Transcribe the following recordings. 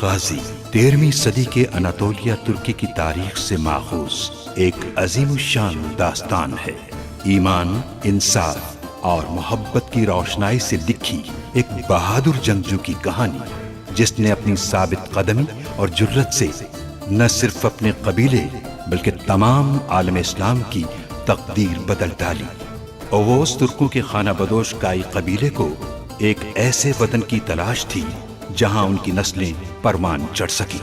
गाजी 13वीं सदी के अनातोलिया तुर्की की तारीख से माखूज एक अजीमुशान दास्तान है। ईमान, इंसाफ और मोहब्बत की रोशनाई से लिखी एक बहादुर जंगजू की कहानी, जिसने अपनी साबित कदमी और जुर्रत से न सिर्फ अपने कबीले बल्कि तमाम आलम इस्लाम की तकदीर बदल डाली। ओवोस तुर्कों के खाना बदोश काई कबीले को एक ऐसे वतन की तलाश थी जहां उनकी नस्लें परमान चढ़ सकी।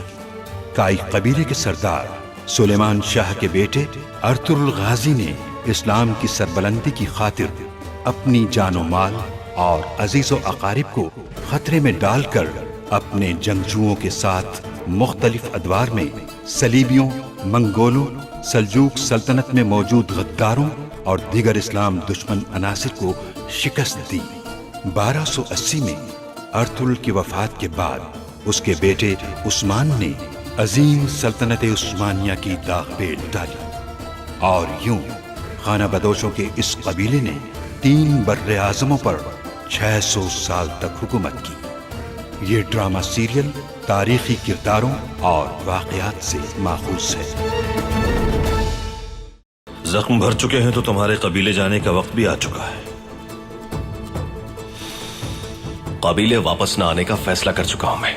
काई कबीले के सरदार सुलेमान शाह के बेटे अर्तुगरुल गाजी ने इस्लाम की सरबलंदी की खातिर अपनी जानो माल और अजीजो अकारिब को खतरे में डालकर अपने जंगजुओं के साथ मुख्तलिफ अदवार में सलीबियों, मंगोलों, सल्जूक सल्तनत में मौजूद गद्दारों और दीगर इस्लाम दुश्मन अनासिर को शिकस्त दी। 1280 में अर्तुगरुल की वफात के बाद उसके बेटे उस्मान ने अजीम सल्तनत उस्मानिया की दाग पेट डाली और यूं खाना बदोशों के इस कबीले ने 3 बर्रे आज़मों पर 600 साल तक हुकूमत की। ये ड्रामा सीरियल तारीखी किरदारों और वाक़यात से माखूज है। जख्म भर चुके हैं तो तुम्हारे कबीले जाने का वक्त भी आ चुका है। कबीले वापस न आने का फैसला कर चुका हूं मैं।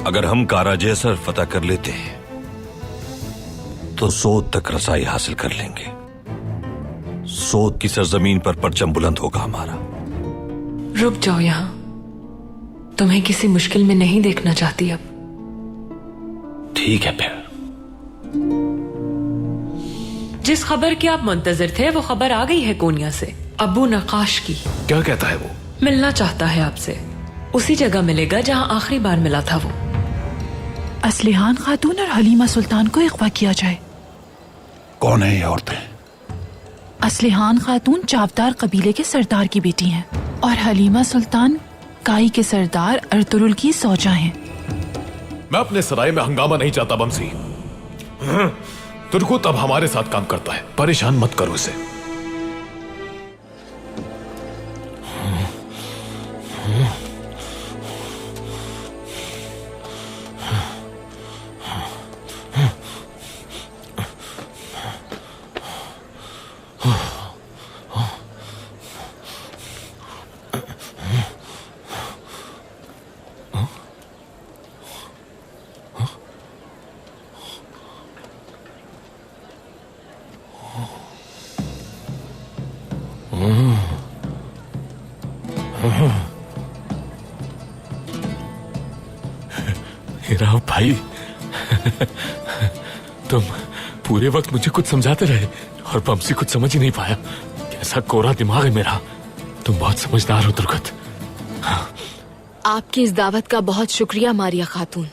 अगर हम काराजेसर फतह कर लेते हैं तो सोद तक रसाई हासिल कर लेंगे। सोद की सरजमीन पर परचम बुलंद होगा हमारा। रुक जाओ यहां, तुम्हें किसी मुश्किल में नहीं देखना चाहती अब। ठीक है फिर। जिस खबर की आप मुंतजर थे वो खबर आ गई है कोनिया से, अबू नकाश की। क्या कहता है वो? मिलना चाहता है आपसे, उसी जगह मिलेगा जहां आखिरी बार मिला था वो। असलिहान खातून और हलीमा सुल्तान को अगवा किया जाए। कौन है ये औरतें? असलिहान खातून चावदार कबीले के सरदार की बेटी हैं और हलीमा सुल्तान काई के सरदार अर्तुगरुल की सौजा हैं। मैं अपने सराय में हंगामा नहीं चाहता बमसी। तुर्को तब हमारे साथ काम करता है, परेशान मत करो उसे। हीरा भाई, तुम पूरे वक्त मुझे कुछ समझाते रहे और बमसी कुछ समझ ही नहीं पाया। कैसा कोरा दिमाग है मेरा। तुम बहुत समझदार हो दुर्गत। आपकी इस दावत का बहुत शुक्रिया मारिया खातून।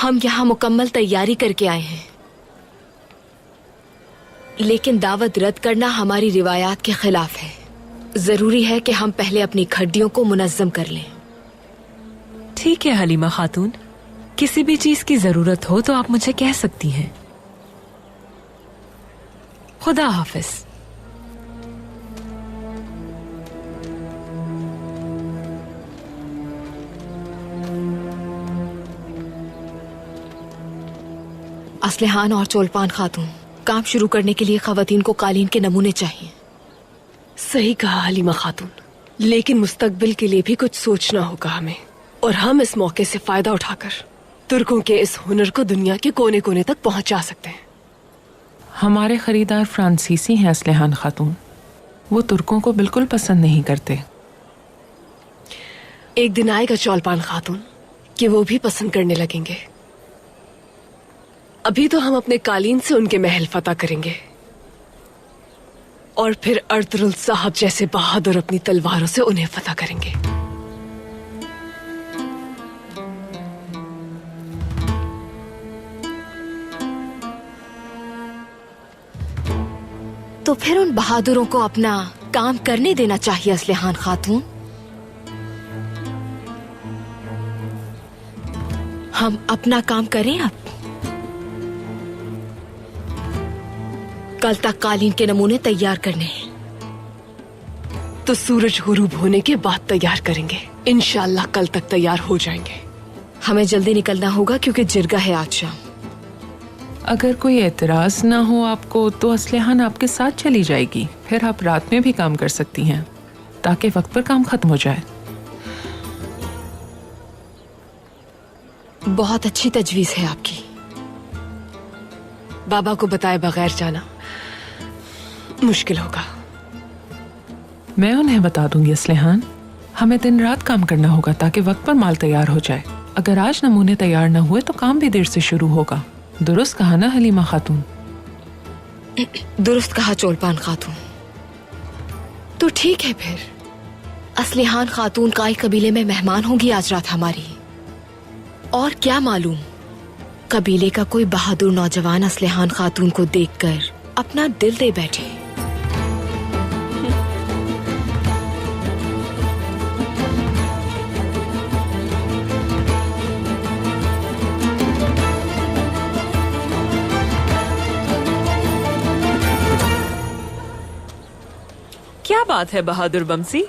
हम यहाँ मुकम्मल तैयारी करके आए हैं, लेकिन दावत रद्द करना हमारी रिवायात के खिलाफ है। जरूरी है कि हम पहले अपनी खड्डियों को मुनज्जम कर लें। ठीक है हलीमा खातून, किसी भी चीज की जरूरत हो तो आप मुझे कह सकती हैं। खुदा हाफिज। असलिहान और चोलपान खातून, काम शुरू करने के लिए खवातीन को कालीन के नमूने चाहिए। सही कहा हलीमा खातून, लेकिन मुस्तकबिल के लिए भी कुछ सोचना होगा हमें, और हम इस मौके से फायदा उठाकर तुर्कों के इस हुनर को दुनिया के कोने कोने तक पहुंचा सकते हैं। हमारे खरीदार फ्रांसीसी हैं असलिहान खातून, वो तुर्कों को बिल्कुल पसंद नहीं करते। एक दिन आएगा चौलपान खातून कि वो भी पसंद करने लगेंगे। अभी तो हम अपने कालीन से उनके महल फतह करेंगे और फिर अर्तुगरुल साहब जैसे बहादुर अपनी तलवारों से उन्हें फतह करेंगे। तो फिर उन बहादुरों को अपना काम करने देना चाहिए असलिहान खातून। हम अपना काम करें अब। कल तक कालीन के नमूने तैयार करने हैं, तो सूरज गुरूब होने के बाद तैयार करेंगे। इंशाल्लाह कल तक तैयार हो जाएंगे। हमें जल्दी निकलना होगा क्योंकि जिरगा है आज शाम। अगर कोई एतराज ना हो आपको तो असलिहान आपके साथ चली जाएगी, फिर आप रात में भी काम कर सकती हैं ताकि वक्त पर काम खत्म हो जाए। बहुत अच्छी तजवीज है आपकी। बाबा को बताए बगैर जाना मुश्किल होगा। मैं उन्हें बता दूंगी असलिहान। हमें दिन रात काम करना होगा ताकि वक्त पर माल तैयार हो जाए। अगर आज नमूने तैयार न हुए तो काम भी देर से शुरू होगा। दुरुस्त कहा ना हलीमा खातून? दुरुस्त कहा चोलपान खातून। तो ठीक है फिर, असलिहान खातून काई कबीले में मेहमान होगी आज रात हमारी। और क्या मालूम, कबीले का कोई बहादुर नौजवान असलिहान खातून को देखकर अपना दिल दे बैठे। क्या बात है बहादुर बमसी,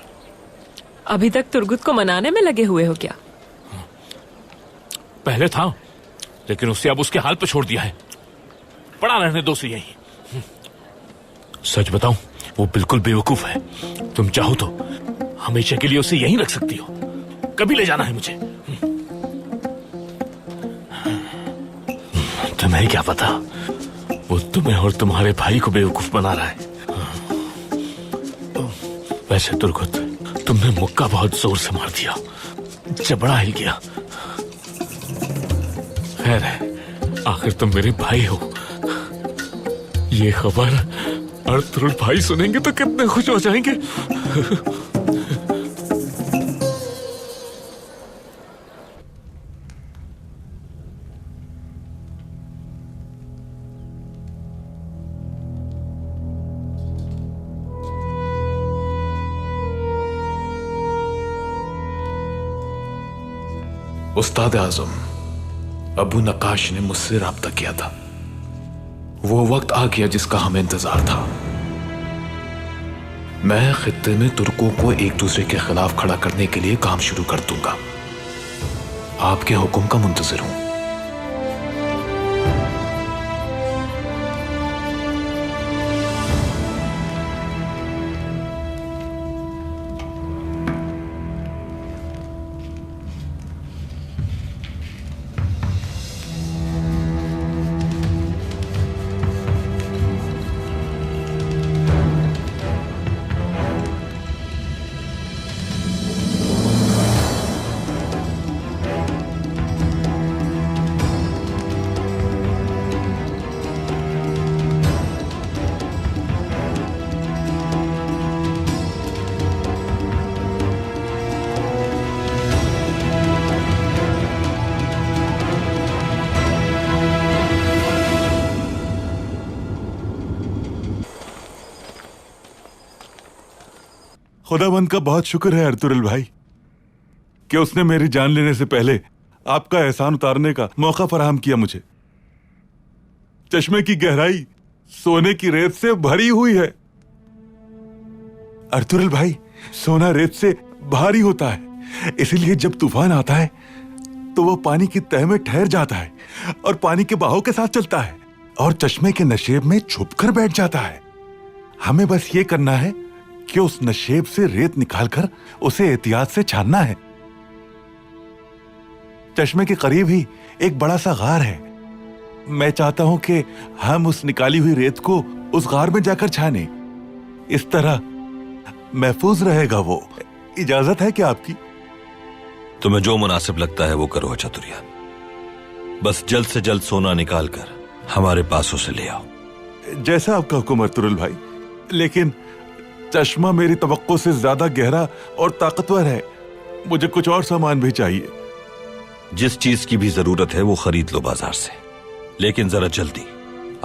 अभी तक तुर्गुत को मनाने में लगे हुए हो क्या? पहले था, लेकिन उससे अब उसके हाल पे छोड़ दिया है। पड़ा रहने दो उसे यहीं। सच बताऊं, वो बिल्कुल बेवकूफ है। तुम चाहो तो हमेशा के लिए उसे यहीं रख सकती हो। कभी ले जाना है मुझे। तुम्हें क्या पता, वो तुम्हें और तुम्हारे भाई को बेवकूफ बना रहा है। वैसे तुर्गुत, तुमने मुक्का बहुत जोर से मार दिया, जबड़ा हिल गया। खैर है, आखिर तुम मेरे भाई हो। ये खबर अर्तुगरुल भाई सुनेंगे तो कितने खुश हो जाएंगे। उस्ताद आजम अबू नकाश ने मुझसे राब्ता किया था। वो वक्त आ गया जिसका हमें इंतजार था। मैं खित्ते में तुर्कों को एक दूसरे के खिलाफ खड़ा करने के लिए काम शुरू कर दूंगा। आपके हुक्म का मुंतजिर हूं। खुदाबंद का बहुत शुक्र है अर्तुगरुल भाई कि उसने मेरी जान लेने से पहले आपका एहसान उतारने का मौका फराहम किया मुझे। चश्मे की गहराई सोने की रेत से भरी हुई है। अर्तुगरुल भाई, सोना रेत से भारी होता है, इसीलिए जब तूफान आता है तो वो पानी की तह में ठहर जाता है और पानी के बहाव के साथ चलता है और चश्मे के नशेब में छुपकर बैठ जाता है। हमें बस ये करना है कि उस नशेब से रेत निकालकर उसे एहतियात से छानना है। चश्मे के करीब ही एक बड़ा सा गार है। मैं चाहता हूं कि हम उस निकाली हुई रेत को उस गार में जाकर छाने। इस तरह महफूज रहेगा वो। इजाजत है क्या आपकी? तुम्हें जो मुनासिब लगता है वो करो चतुरियान। बस जल्द से जल्द सोना निकाल कर हमारे पास उसे ले आओ। जैसा आपका हुक्म अर्तुगरुल भाई, लेकिन चश्मा मेरी तवक्को से ज्यादा गहरा और ताकतवर है। मुझे कुछ और सामान भी चाहिए। जिस चीज की भी जरूरत है वो खरीद लो बाजार से, लेकिन जरा जल्दी।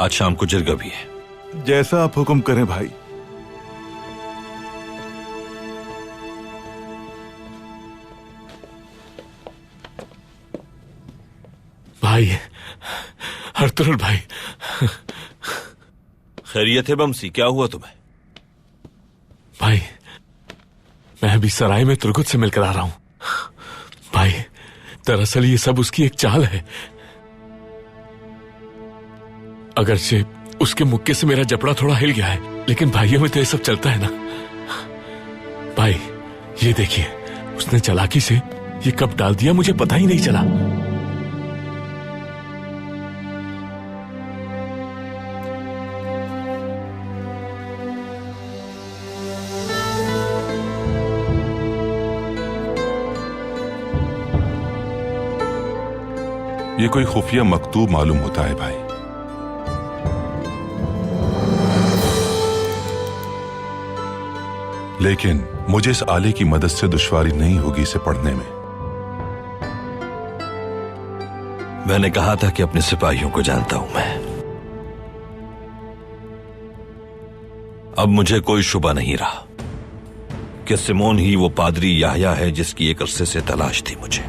आज शाम को जिरगा भी है। जैसा आप हुक्म करें भाई। भाई, अर्तुगरुल भाई। खैरियत है बमसी, क्या हुआ तुम्हें? भाई, मैं अभी सराय में तुर्गुत से मिलकर आ रहा हूं। दरअसल ये सब उसकी एक चाल है। अगरचे उसके मुक्के से मेरा जबड़ा थोड़ा हिल गया है, लेकिन भाइयों में तो ये सब चलता है ना। भाई ये देखिए, उसने चालाकी से ये कब डाल दिया मुझे पता ही नहीं चला। ये कोई खुफिया मकतूब मालूम होता है भाई। लेकिन मुझे इस आले की मदद से दुश्वारी नहीं होगी इसे पढ़ने में। मैंने कहा था कि अपने सिपाहियों को जानता हूं मैं। अब मुझे कोई शुबा नहीं रहा कि सिमोन ही वो पादरी याह्या है जिसकी एक अरसे से तलाश थी मुझे।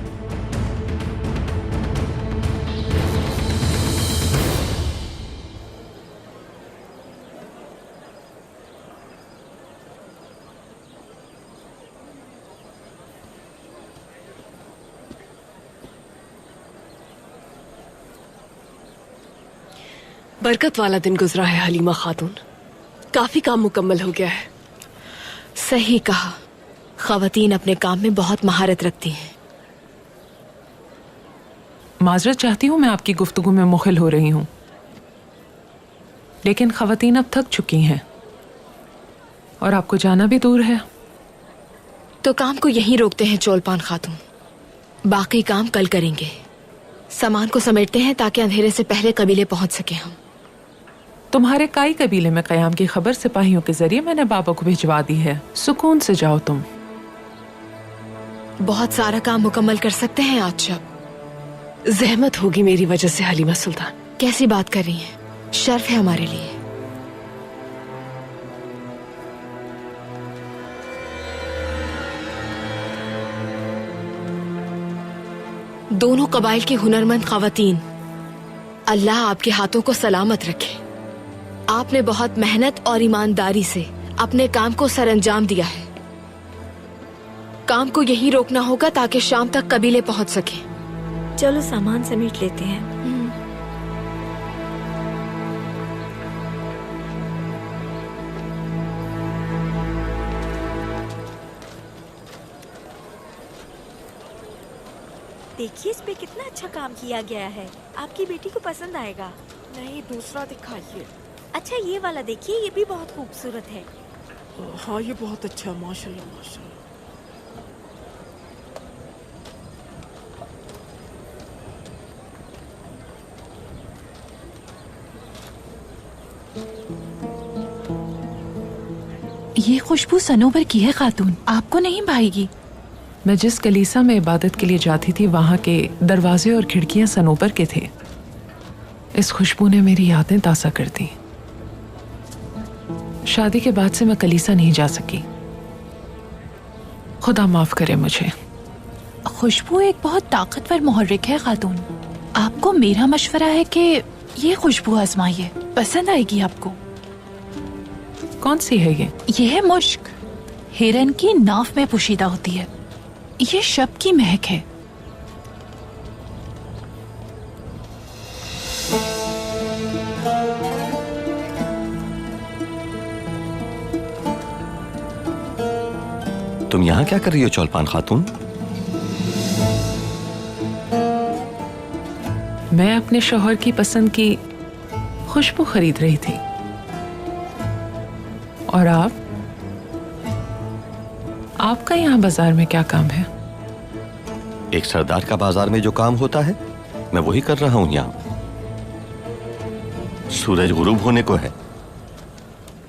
बरकत वाला दिन गुजरा है हलीमा खातून। काफी काम मुकम्मल हो गया है। सही कहा, खवातीन अपने काम में बहुत महारत रखती हैं। माजरत चाहती हूँ, मैं आपकी गुफ्तगू में मुखिल हो रही हूँ, लेकिन खवातीन अब थक चुकी हैं और आपको जाना भी दूर है। तो काम को यहीं रोकते हैं चोलपान खातून, बाकी काम कल करेंगे। सामान को समेटते हैं ताकि अंधेरे से पहले कबीले पहुंच सके हम। तुम्हारे काई कबीले में कयाम की खबर सिपाहियों के जरिए मैंने बाबा को भिजवा दी है। सुकून से जाओ तुम। बहुत सारा काम मुकम्मल कर सकते हैं आज शब। जहमत होगी मेरी वजह से हलीमा सुल्तान। कैसी बात कर रही हैं? शर्फ है हमारे लिए। दोनों कबाइल की हुनरमंद खवातीन, अल्लाह आपके हाथों को सलामत रखे। आपने बहुत मेहनत और ईमानदारी से अपने काम को सरअंजाम दिया है। काम को यहीं रोकना होगा ताकि शाम तक कबीले पहुंच सके। चलो सामान समेट लेते हैं। देखिए इस पे कितना अच्छा काम किया गया है। आपकी बेटी को पसंद आएगा। नहीं, दूसरा दिखाइए। अच्छा ये वाला देखिए, ये भी बहुत खूबसूरत है। हाँ ये बहुत अच्छा है, माशाल्लाह माशाल्लाह। ये खुशबू सनोबर की है खातून, आपको नहीं भाएगी। मैं जिस कलीसा में इबादत के लिए जाती थी वहां के दरवाजे और खिड़कियां सनोबर के थे। इस खुशबू ने मेरी यादें ताज़ा कर दी। शादी के बाद से मैं कलीसा नहीं जा सकी। खुदा माफ करे मुझे। खुशबू एक बहुत ताकतवर मुहर्रिक है खातून। आपको मेरा मशवरा है कि ये खुशबू आजमाइए, पसंद आएगी आपको। कौन सी है ये? ये है मुश्क, हिरन की नाफ में पोशीदा होती है। ये शब की महक है। तुम यहाँ क्या कर रही हो चौलपान खातून? मैं अपने शौहर की पसंद की खुशबू खरीद रही थी। और आपका यहाँ बाजार में क्या काम है? एक सरदार का बाजार में जो काम होता है मैं वही कर रहा हूँ यहाँ। सूरज गुरूब होने को है,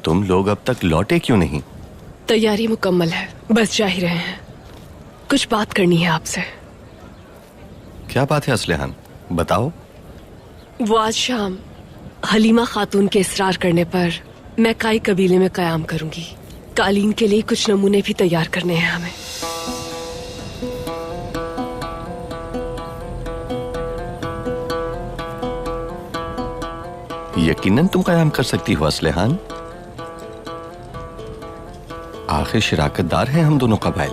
तुम लोग अब तक लौटे क्यों नहीं? तैयारी मुकम्मल है, बस जा ही रहे हैं। कुछ बात करनी है आपसे। क्या बात है असलहान, बताओ। वो आज शाम हलीमा खातून के इसरार करने पर मैं काई कबीले में कयाम करूंगी। कालीन के लिए कुछ नमूने भी तैयार करने हैं हमें। यकीनन तुम कयाम कर सकती हो असलहान। आखिर शिराकतदार हैं हम दोनों कबाइल,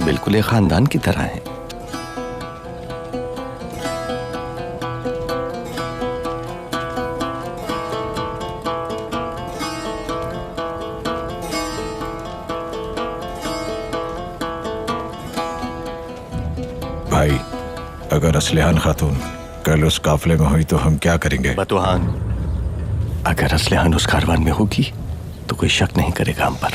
बिल्कुल एक खानदान की तरह हैं। भाई, अगर असलिहान खातून कल उस काफले में हुई तो हम क्या करेंगे? बतुहान, अगर असलिहान उस कारवान में होगी तो कोई शक नहीं करेगा हम पर।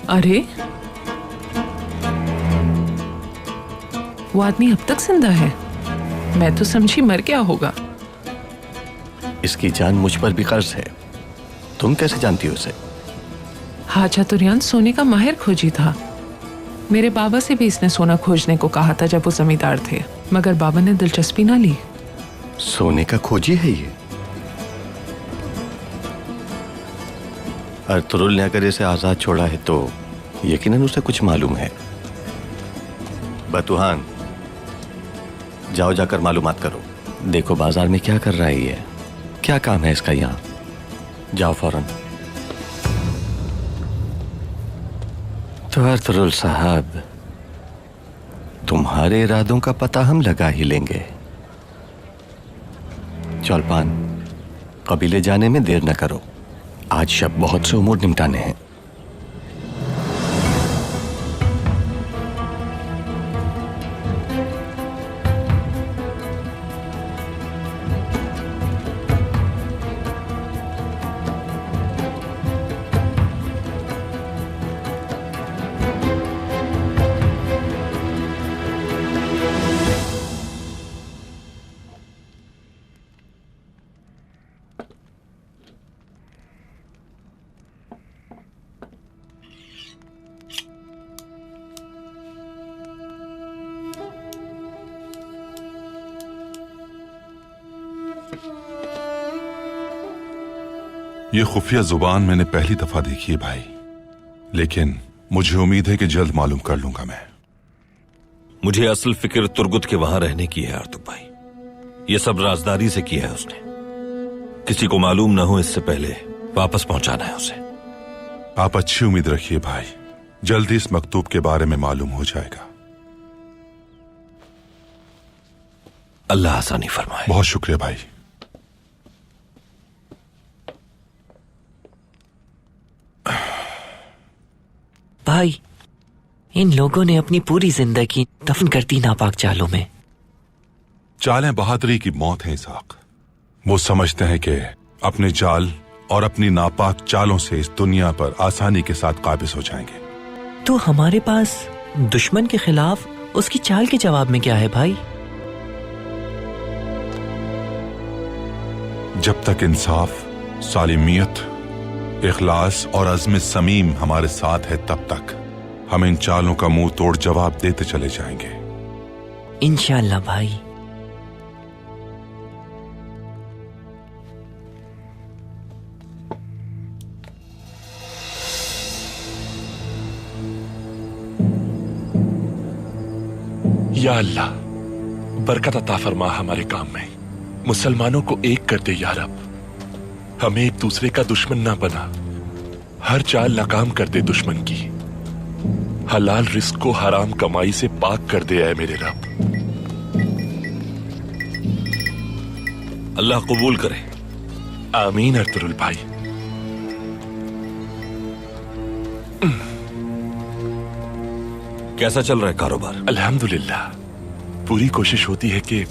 अरे, वो आदमी अब तक जिंदा है? मैं तो समझी मर गया होगा। इसकी जान मुझ पर भी कर्ज है। तुम कैसे जानती हो उसे? हाजा तुरियान सोने का माहिर खोजी था। मेरे बाबा से भी इसने सोना खोजने को कहा था जब वो जमींदार थे, मगर बाबा ने दिलचस्पी ना ली। सोने का खोजी है ये? अर्तुरुल ने अगर इसे आजाद छोड़ा है तो यकीनन उसे कुछ मालूम है। बतुहान, जाओ जाकर मालूमात करो। देखो बाजार में क्या कर रहा है ये, क्या काम है इसका यहाँ। जाओ फौरन। तो अर्तुरुल साहब, तुम्हारे इरादों का पता हम लगा ही लेंगे। चौलपान, कबीले जाने में देर न करो। आज शब बहुत से उमूर निपटाने हैं। ये खुफिया जुबान मैंने पहली दफा देखी है भाई, लेकिन मुझे उम्मीद है कि जल्द मालूम कर लूंगा मैं। मुझे असल फिक्र तुर्गुत के वहां रहने की है आर्तुक भाई। ये सब राजदारी से किया है उसने। किसी को मालूम ना हो इससे पहले वापस पहुंचाना है उसे। आप अच्छी उम्मीद रखिए भाई, जल्दी इस मकतूब के बारे में मालूम हो जाएगा। अल्लाह आसानी फरमाए। बहुत शुक्रिया भाई। भाई, इन लोगों ने अपनी पूरी जिंदगी दफन कर दी नापाक चालों में। चालें बहादुरी की मौत है इसाक। वो समझते हैं कि अपने जाल और अपनी नापाक चालों से इस दुनिया पर आसानी के साथ काबिज हो जाएंगे। तो हमारे पास दुश्मन के खिलाफ उसकी चाल के जवाब में क्या है भाई? जब तक इंसाफ, सालिमियत, इखलास और अज़्म समीम हमारे साथ है, तब तक हम इन चालों का मुंह तोड़ जवाब देते चले जाएंगे। इंशाअल्लाह भाई। या अल्लाह, बरकत अता फरमा हमारे काम में। मुसलमानों को एक कर दे या रब। हमें एक दूसरे का दुश्मन ना बना। हर चाल नाकाम कर दे दुश्मन की। हलाल रिस्क को हराम कमाई से पाक कर दे ऐ मेरे रब। अल्लाह कबूल करे। आमीन अर्तुरुल भाई। कैसा चल रहा है कारोबार? अल्हम्दुलिल्लाह। पूरी कोशिश होती है कि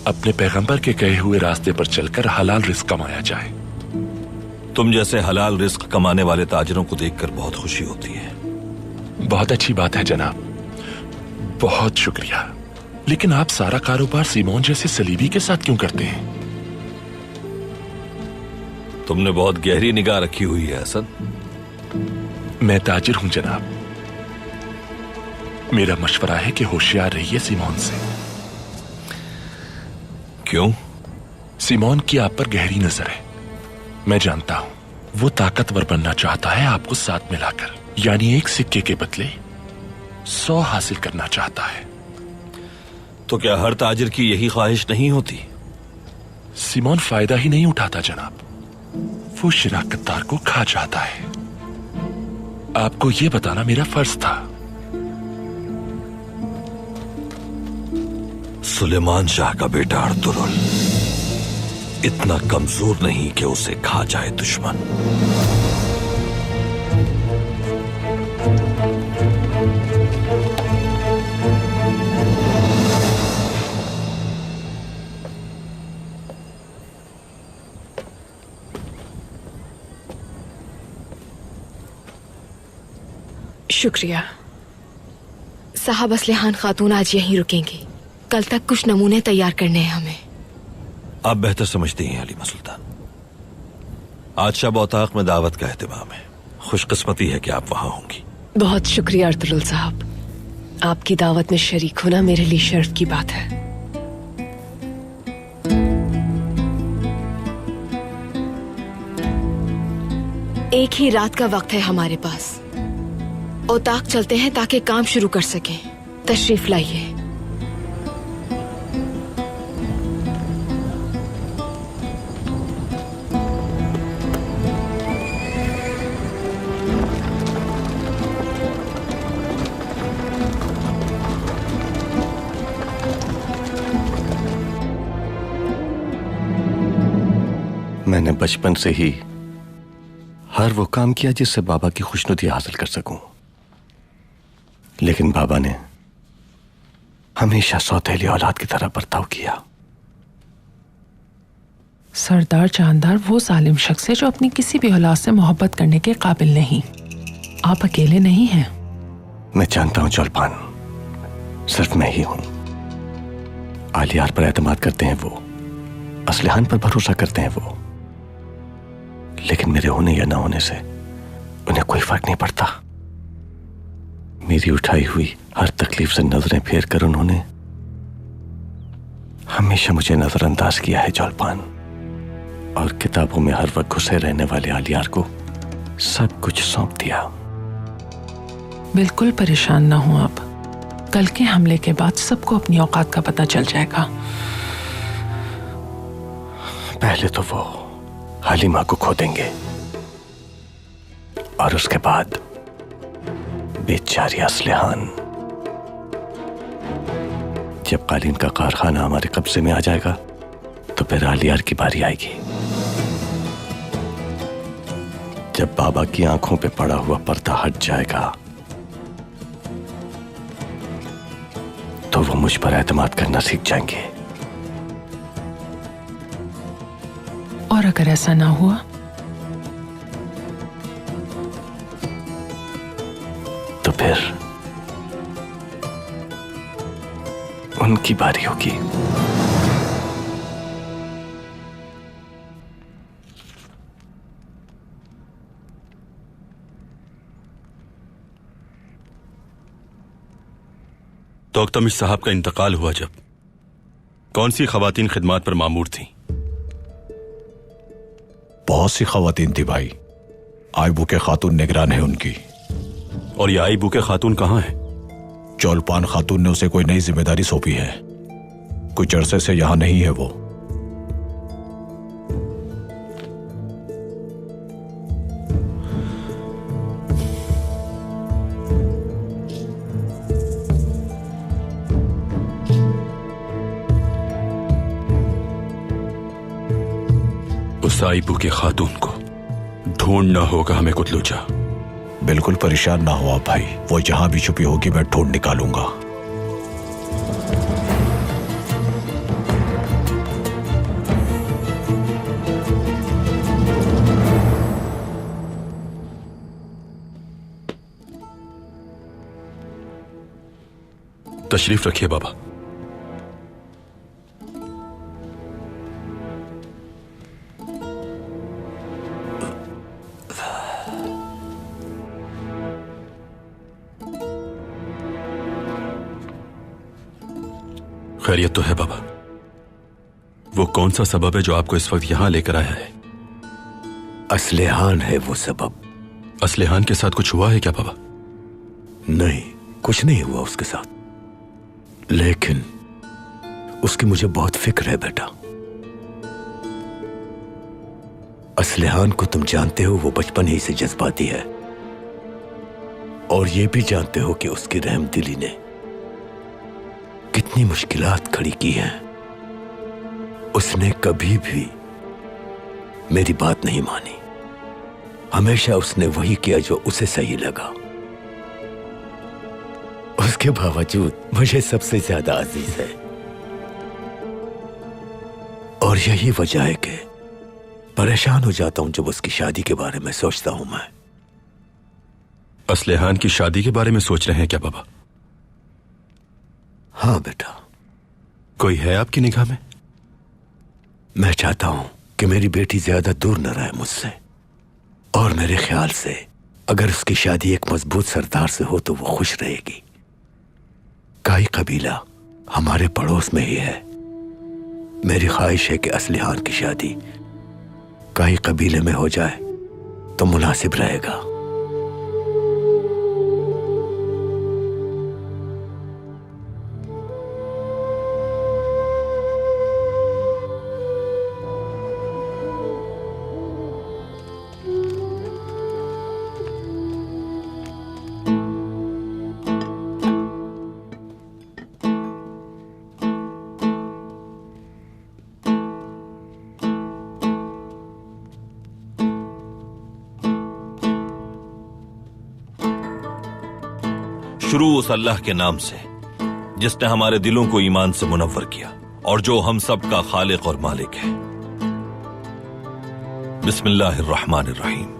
अपने पैगंबर के कहे हुए रास्ते पर चलकर हलाल रिस्क कमाया जाए। तुम जैसे हलाल रिस्क कमाने वाले ताजिरों को देखकर बहुत खुशी होती है। बहुत अच्छी बात है जनाब, बहुत शुक्रिया। लेकिन आप सारा कारोबार सीमोन जैसे सलीबी के साथ क्यों करते हैं? तुमने बहुत गहरी निगाह रखी हुई है हसन। मैं ताजिर हूं जनाब। मेरा मशवरा है कि होशियार रहिए सीमोन से। क्यों? सीमोन की आप पर गहरी नजर है। मैं जानता हूं वो ताकतवर बनना चाहता है आपको साथ मिलाकर, यानी एक सिक्के के बदले 100 हासिल करना चाहता है। तो क्या हर ताजिर की यही ख्वाहिश नहीं होती? सीमोन फायदा ही नहीं उठाता जनाब, वो शिराकतदार को खा जाता है। आपको यह बताना मेरा फर्ज था। सुलेमान शाह का बेटा अर्तुरुल इतना कमजोर नहीं कि उसे खा जाए दुश्मन। शुक्रिया। साहब असलिहान खातून आज यहीं रुकेंगी। कल तक कुछ नमूने तैयार करने हैं हमें। आप बेहतर समझती हैं हलीमा सुल्तान। आज शब औताक में दावत का एहतमाम है। खुशकिस्मती है कि आप वहां होंगी। बहुत शुक्रिया अर्तुरुल साहब। आपकी दावत में शरीक होना मेरे लिए शर्फ की बात है। एक ही रात का वक्त है हमारे पास। औताक चलते हैं ताकि काम शुरू कर सकें। तशरीफ लाइए। मैंने बचपन से ही हर वो काम किया जिससे बाबा की खुशनुदी हासिल कर सकूं, लेकिन बाबा ने हमेशा सौतेली औलाद की तरह बर्ताव किया। सरदार चांदार वो जालिम शख्स है जो अपनी किसी भी औलाद से मोहब्बत करने के काबिल नहीं। आप अकेले नहीं हैं। मैं जानता हूं जौलपान, सिर्फ मैं ही हूं। आलियार पर एतमाद करते हैं वो, असलिहान पर भरोसा करते हैं वो, लेकिन मेरे होने या ना होने से उन्हें कोई फर्क नहीं पड़ता। मेरी उठाई हुई हर तकलीफ से नजरें फेर कर उन्होंने हमेशा मुझे नजरअंदाज किया है जौलपान, और किताबों में हर वक्त घुसे रहने वाले आलियार को सब कुछ सौंप दिया। बिल्कुल परेशान ना हो आप। कल के हमले के बाद सबको अपनी औकात का पता चल जाएगा। पहले तो वो हलीमा को खो देंगे और उसके बाद बेचारी असलिहान। जब कालीन का कारखाना हमारे कब्जे में आ जाएगा तो फिर आलियार की बारी आएगी। जब बाबा की आंखों पे पड़ा हुआ पर्दा हट जाएगा तो वो मुझ पर एतमाद करना सीख जाएंगे। और अगर ऐसा ना हुआ तो फिर उनकी बारी होगी। तोख्तमिश साहब का इंतकाल हुआ जब कौन सी खवातीन खिदमात पर मामूर थीं? बहुत सी खवातीन थी भाई। आईबू के खातून निगरान है उनकी। और ये आईबू के खातून कहाँ है? चौलपान खातून ने उसे कोई नई जिम्मेदारी सौंपी है। कुछ अरसे से यहां नहीं है वो। उस आईबू के खातून को ढूंढना होगा हमें कुतलूचा। बिल्कुल परेशान ना हो आप भाई, वो जहां भी छुपी होगी मैं ढूंढ निकालूंगा। तशरीफ रखिए बाबा। खैरियत तो है बाबा? वो कौन सा सबब है जो आपको इस वक्त यहां लेकर आया है? असलिहान है वो सबब। असलिहान के साथ कुछ हुआ है क्या बाबा? नहीं, कुछ नहीं हुआ उसके साथ, लेकिन उसकी मुझे बहुत फिक्र है बेटा। असलिहान को तुम जानते हो, वो बचपन ही से जज्बाती है, और ये भी जानते हो कि उसकी रहमदिली ने कितनी मुश्किलात खड़ी की हैं। उसने कभी भी मेरी बात नहीं मानी। हमेशा उसने वही किया जो उसे सही लगा। उसके बावजूद मुझे सबसे ज्यादा अजीज है, और यही वजह है कि परेशान हो जाता हूं जब उसकी शादी के बारे में सोचता हूं मैं। असलेहान की शादी के बारे में सोच रहे हैं क्या बाबा? हाँ बेटा। कोई है आपकी निगाह में? मैं चाहता हूं कि मेरी बेटी ज्यादा दूर न रहे मुझसे, और मेरे ख्याल से अगर उसकी शादी एक मजबूत सरदार से हो तो वो खुश रहेगी। काई कबीला हमारे पड़ोस में ही है। मेरी ख्वाहिश है कि असलिहान की शादी काई कबीले में हो जाए तो मुनासिब रहेगा। शुरू उस अल्लाह के नाम से जिसने हमारे दिलों को ईमान से मुनव्वर किया और जो हम सब का खालिक और मालिक है। बिस्मिल्लाहिर्रहमानिर्रहीम।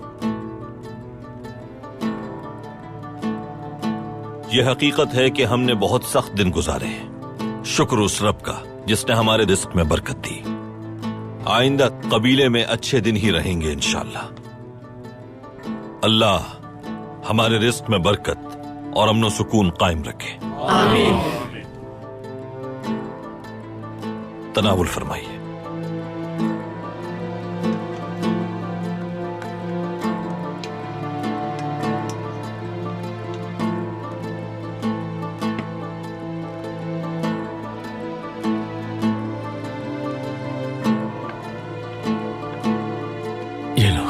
यह हकीकत है कि हमने बहुत सख्त दिन गुजारे हैं। शुक्र उस रब का जिसने हमारे रिस्क में बरकत दी। आइंदा कबीले में अच्छे दिन ही रहेंगे इंशाअल्लाह। अल्लाह हमारे रिस्क में बरकत और अमन सुकून कायम रखे। आमीन। तनावुल फरमाइए। ये लो।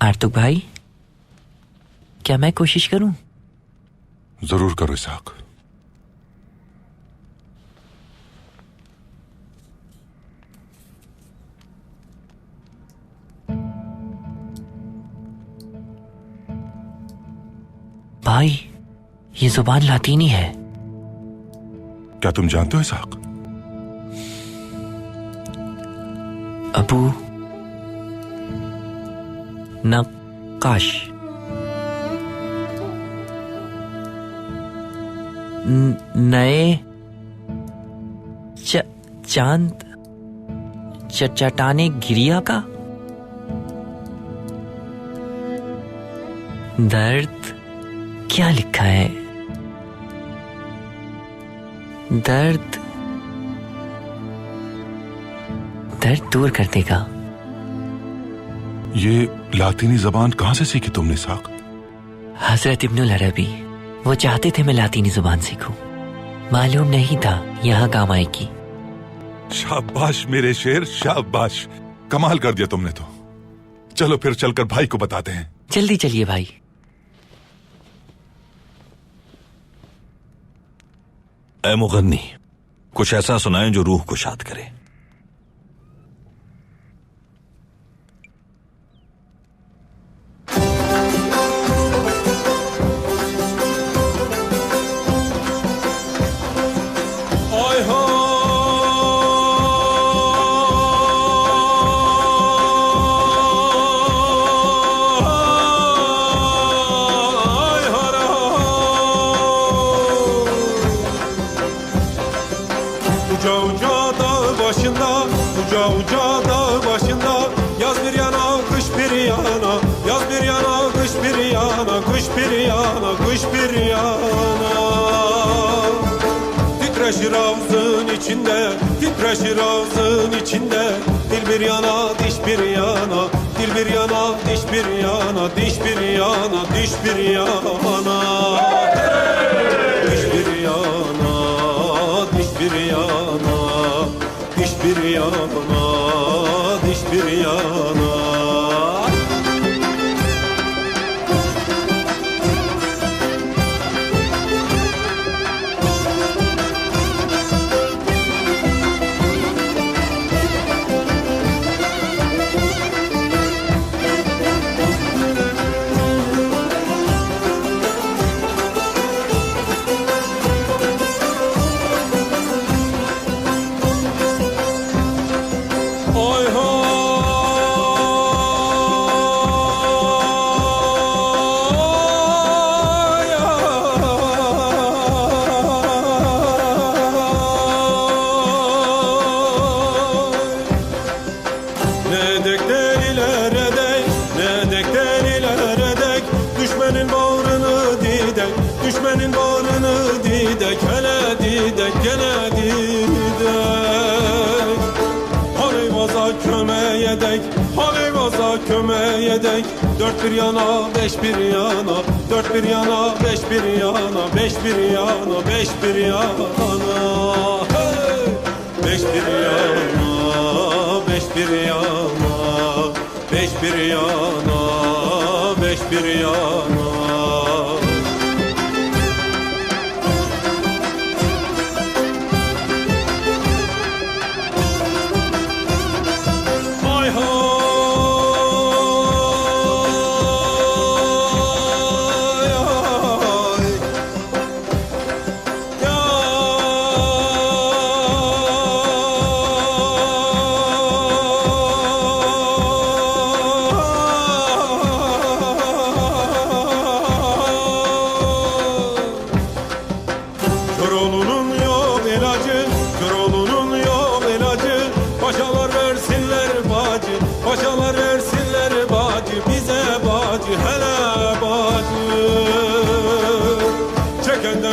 आर्तुक भाई, क्या मैं कोशिश करूं? जरूर करो इसहाक। भाई, ये जुबान लातीनी है। क्या तुम जानते हो इसहाक? अबू नक्काश, नए चांद चटाने गिरिया का दर्द क्या लिखा है? दर्द दूर कर देगा। ये लातीनी जबान कहां से सीखी तुमने इसहाक? हजरत इब्नुल अरबी, वो चाहते थे मैं लातीनी जुबान सीखूं, मालूम नहीं था यहाँ काम आएगी। शाबाश मेरे शेर, शाबाश, कमाल कर दिया तुमने तो। चलो फिर चलकर भाई को बताते हैं। जल्दी चलिए भाई। ऐ मुगन्नी, कुछ ऐसा सुनाएं जो रूह को शाद करे। Titreşir ağzın içinde, titreşir ağzın içinde. Dil bir yana, diş bir yana, dil bir yana, diş bir yana, diş bir yana, diş bir yana. Diş bir yana, diş bir yana, diş bir yana, diş bir yana. didek, hele didek, gele didek. Haley vaza kömeye dek, haley vaza kömeye dek. Dört bir yana, beş bir yana, dört bir yana, beş bir yana, beş bir yana, beş bir yana. Hey! Beş bir yana, beş bir yana, beş bir yana, beş bir yana.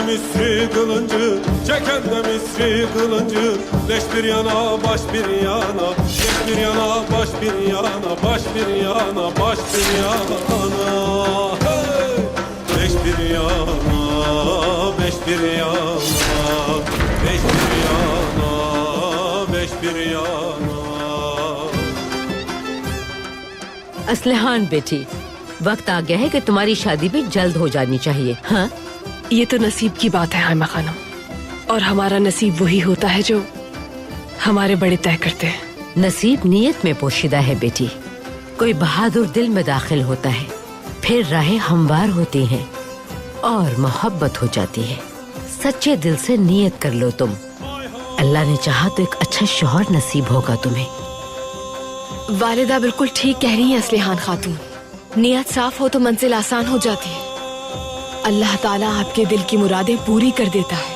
Misri kılıncı, çeken de misri kılıncı. Leş bir yana, baş bir yana, leş bir yana, baş bir yana, baş bir yana, baş bir yana. Hey! Leş bir yana, beş bir yana, beş bir yana, beş bir yana. असलहान बेटी, वक्त आ गया है कि तुम्हारी शादी भी जल्द हो जानी चाहिए। हाँ, ये तो नसीब की बात है हाइमा खानम, और हमारा नसीब वही होता है जो हमारे बड़े तय करते हैं। नसीब नीयत में पोशीदा है बेटी। कोई बहादुर दिल में दाखिल होता है, फिर राहें हमवार होती हैं और मोहब्बत हो जाती है। सच्चे दिल से नीयत कर लो तुम, अल्लाह ने चाहा तो एक अच्छा शौहर नसीब होगा तुम्हें। वालिदा बिल्कुल ठीक कह रही हैं असलिहान खातून। नियत साफ हो तो मंजिल आसान हो जाती है। अल्लाह ताला आपके दिल की मुरादें पूरी कर देता है।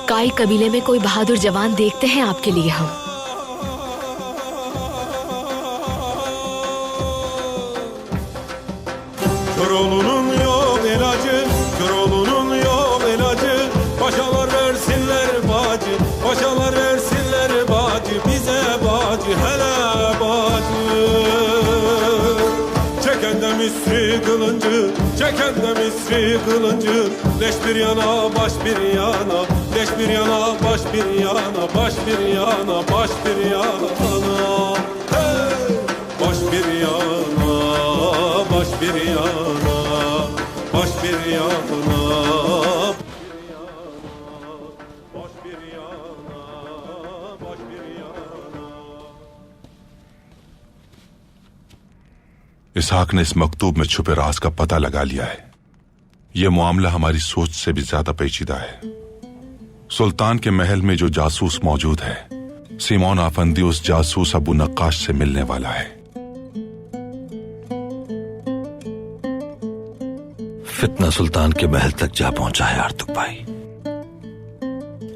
काई कबीले में कोई बहादुर जवान देखते हैं आपके लिए हम। Köroğlu'nun yok ilacı, Köroğlu'nun yok ilacı. Paşalar versinler bacı, paşalar versinler bacı. Bize bacı, hele bacı. Çeken de misri kılıncı, çeken de misri kılıncı. Leş bir yana, baş bir yana, leş bir yana, baş bir yana, baş bir yana, baş bir yana. Hey! Baş bir yana, baş bir yana, baş bir yana. इसहाक ने इस मकतूब में छुपे राज का पता लगा लिया है। यह मामला हमारी सोच से भी ज्यादा पेचीदा है। सुल्तान के महल में जो जासूस मौजूद है, सिमोन आफंदी उस जासूस अबू नक्काश से मिलने वाला है। फितना सुल्तान के महल तक जा पहुंचा है आर्तुक भाई।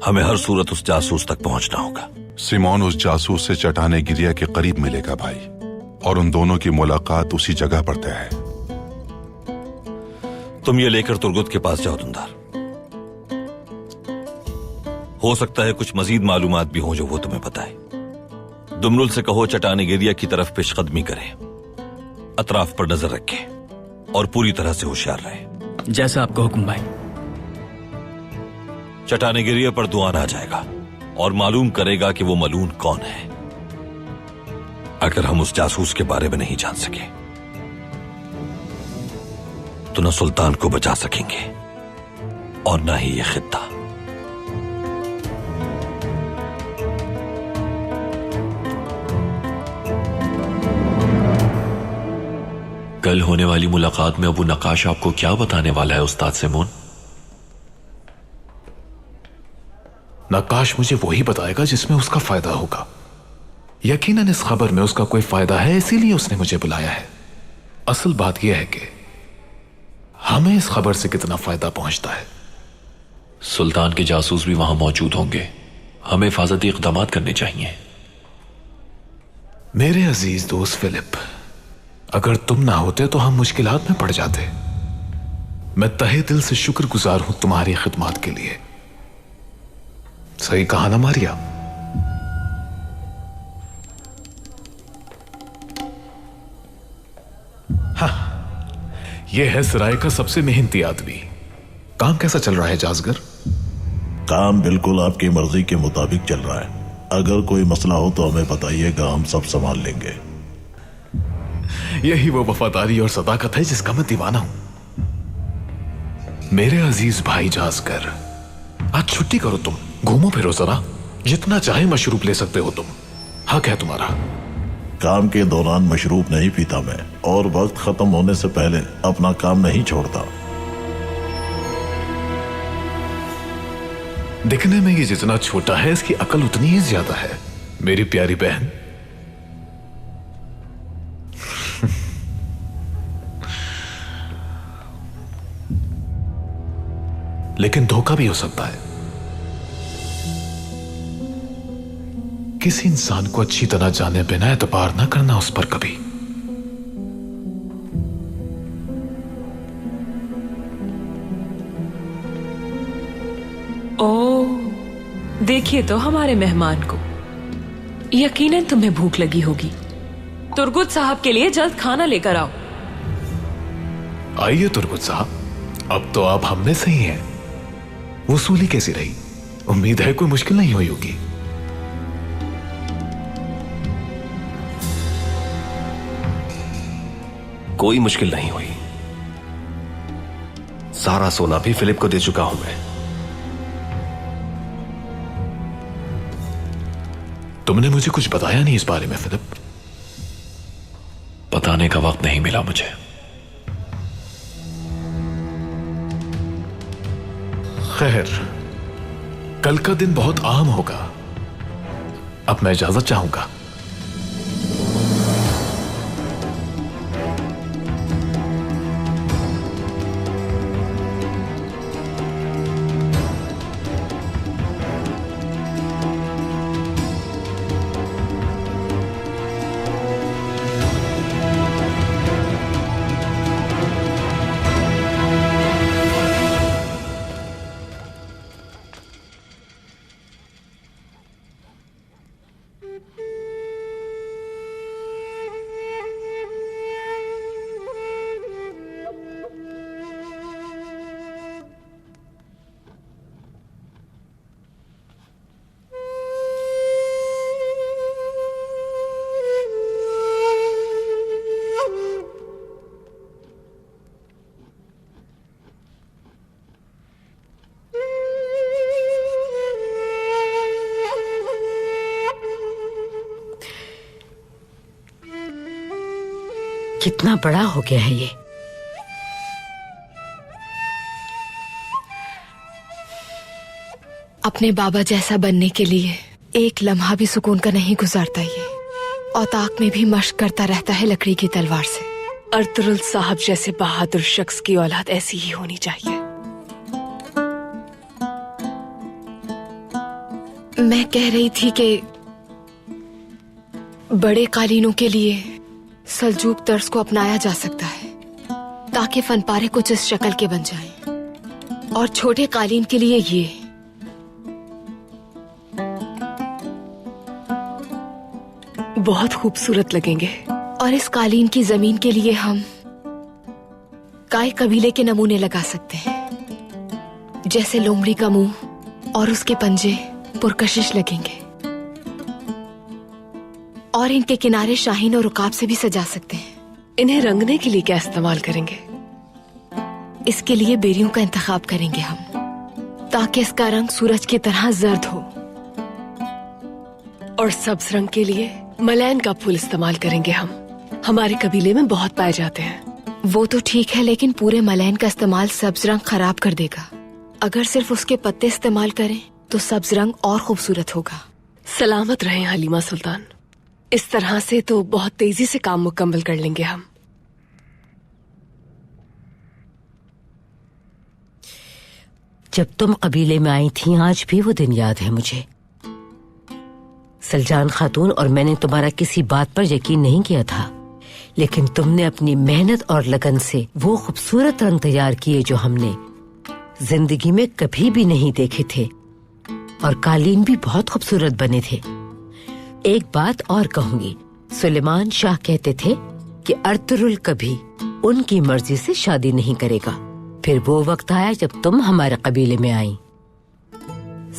हमें हर सूरत उस जासूस तक पहुंचना होगा। सिमोन उस जासूस से चटाने गिरिया के करीब मिलेगा भाई, और उन दोनों की मुलाकात उसी जगह पर तय है। तुम ये लेकर तुर्गुत के पास जाओ दुंदार। हो सकता है कुछ मजीद मालूमात भी हो जो वो तुम्हें बताए। दुमरुल से कहो चटाने गिरिया की तरफ पेशकदमी करें, अतराफ पर नजर रखें और पूरी तरह से होशियार रहे। जैसा आपका हुक्म भाई। चटाने गिरिया पर दुआन आ जाएगा और मालूम करेगा कि वो मलून कौन है। अगर हम उस जासूस के बारे में नहीं जान सके तो न सुल्तान को बचा सकेंगे और न ही ये खित्ता। कल होने वाली मुलाकात में अबू नक्काश आपको क्या बताने वाला है उस्ताद सिमोन? नक्काश मुझे वही बताएगा जिसमें उसका फायदा होगा। यकीनन इस खबर में उसका कोई फायदा है, इसीलिए उसने मुझे बुलाया है। असल बात यह है कि हमें इस खबर से कितना फायदा पहुंचता है। सुल्तान के जासूस भी वहां मौजूद होंगे, हमें हिफाजती इक़दामात करने चाहिए। मेरे अजीज दोस्त फिलिप, अगर तुम ना होते तो हम मुश्किलात में पड़ जाते। मैं तहे दिल से शुक्रगुजार हूं तुम्हारी खिदमत के लिए। सही कहा ना मारिया? हाँ, यह है सराय का सबसे मेहनती आदमी। काम कैसा चल रहा है जाजगर? काम बिल्कुल आपकी मर्जी के मुताबिक चल रहा है। अगर कोई मसला हो तो हमें बताइएगा, हम सब संभाल लेंगे। यही वो वफादारी और सदाकत है जिसका मैं दीवाना हूं। मेरे अजीज भाई जाजगर, आज छुट्टी करो, तुम घूमो फिरो जरा, जितना चाहे मशरूब ले सकते हो तुम। हक है तुम्हारा। काम के दौरान मशरूब नहीं पीता मैं, और वक्त खत्म होने से पहले अपना काम नहीं छोड़ता। दिखने में ये जितना छोटा है, इसकी अकल उतनी ही ज्यादा है, मेरी प्यारी बहन। लेकिन धोखा भी हो सकता है। किसी इंसान को अच्छी तरह जाने बिना एतबार ना करना उस पर कभी। ओह, देखिए तो हमारे मेहमान को। यकीनन तुम्हें भूख लगी होगी। तुर्गुत साहब के लिए जल्द खाना लेकर आओ। आइए तुर्गुत साहब, अब तो आप हम में से ही हैं। वसूली कैसी रही? उम्मीद है कोई मुश्किल नहीं हुई होगी। कोई मुश्किल नहीं हुई। सारा सोना भी फिलिप को दे चुका हूं मैं। तुमने मुझे कुछ बताया नहीं इस बारे में फिलिप। बताने का वक्त नहीं मिला मुझे। खैर, कल का दिन बहुत अहम होगा। अब मैं इजाजत चाहूंगा। कितना बड़ा हो गया है ये। अपने बाबा जैसा बनने के लिए एक लम्हा भी सुकून का नहीं गुजारता ये, और ताक में भी मश्क करता रहता है लकड़ी की तलवार से। अर्तुरुल साहब जैसे बहादुर शख्स की औलाद ऐसी ही होनी चाहिए। मैं कह रही थी कि बड़े कालीनों के लिए सल्जूक तर्ज को अपनाया जा सकता है ताकि फनपारे कुछ इस शक्ल के बन जाएं, और छोटे कालीन के लिए ये। बहुत खूबसूरत लगेंगे। और इस कालीन की जमीन के लिए हम काय कबीले के नमूने लगा सकते हैं, जैसे लोमड़ी का मुंह और उसके पंजे पुरकशिश लगेंगे, और इनके किनारे शाहीन और रुकाब से भी सजा सकते हैं। इन्हें रंगने के लिए क्या इस्तेमाल करेंगे? इसके लिए बेरियों का इंतखाब करेंगे हम, ताकि इसका रंग सूरज की तरह जर्द हो। और सब्ज रंग के लिए मलैन का फूल इस्तेमाल करेंगे हम। हमारे कबीले में बहुत पाए जाते हैं। वो तो ठीक है, लेकिन पूरे मलैन का इस्तेमाल सब्ज रंग खराब कर देगा। अगर सिर्फ उसके पत्ते इस्तेमाल करें तो सब्ज रंग और खूबसूरत होगा। सलामत रहें हलीमा सुल्तान। इस तरह से तो बहुत तेजी से काम मुकम्मल कर लेंगे हम। जब तुम कबीले में आई थी, आज भी वो दिन याद है मुझे। सलजान खातून और मैंने तुम्हारा किसी बात पर यकीन नहीं किया था, लेकिन तुमने अपनी मेहनत और लगन से वो खूबसूरत रंग तैयार किए जो हमने जिंदगी में कभी भी नहीं देखे थे। और कालीन भी बहुत खूबसूरत बने थे। एक बात और कहूंगी, सुलेमान शाह कहते थे कि अर्तुरुल कभी उनकी मर्जी से शादी नहीं करेगा। फिर वो वक्त आया जब तुम हमारे कबीले में आई,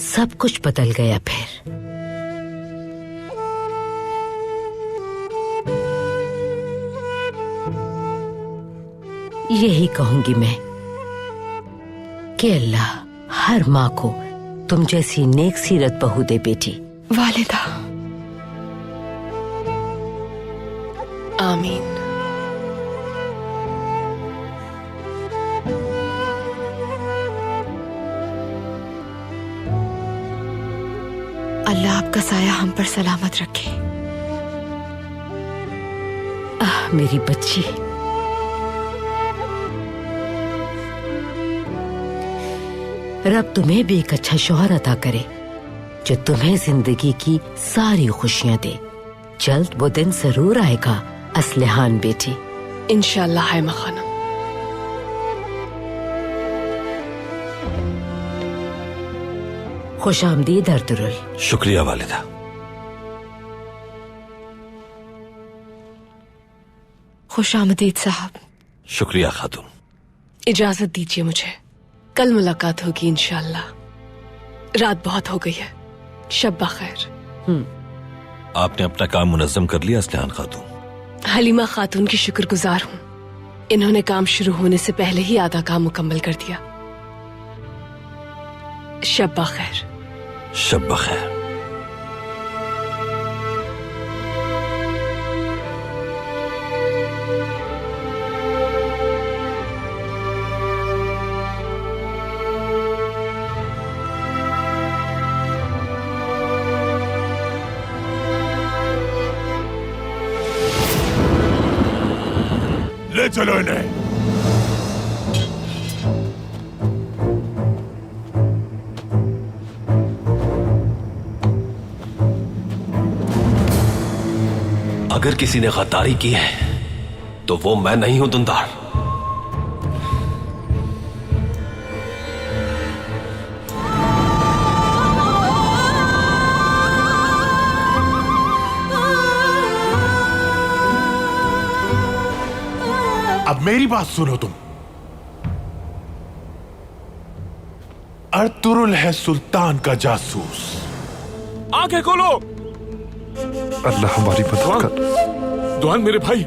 सब कुछ बदल गया। फिर यही कहूंगी मैं कि अल्लाह हर माँ को तुम जैसी नेक सीरत बहू दे बेटी। वालिदा, आमीन। अल्लाह आपका साया हम पर सलामत रखे। मेरी बच्ची, रब तुम्हें भी एक अच्छा शौहर अता करे जो तुम्हें जिंदगी की सारी खुशियां दे। जल्द वो दिन जरूर आएगा असलिहान बेटी। इंशाअल्लाह है खानम। खुश आमदीद अर्तुरुल। शुक्रिया वालिदा। खुश आमदीद साहब। शुक्रिया खातून। इजाजत दीजिए मुझे, कल मुलाकात होगी इंशाअल्लाह। रात बहुत हो गई है, शब बखैर। आपने अपना काम मुनज्जम कर लिया असलिहान खातून? हलीमा खातून की शुक्रगुजार हूँ। इन्होंने काम शुरू होने से पहले ही आधा काम मुकम्मल कर दिया। शब बखैर। शब बखैर। ले चलो इन्हें। अगर किसी ने गद्दारी की है तो वो मैं नहीं हूं दुंदार। अब मेरी बात सुनो तुम। अर्तुरुल है सुल्तान का जासूस। आंखें खोलो। अल्लाह हमारी मदद कर। दुआन मेरे भाई।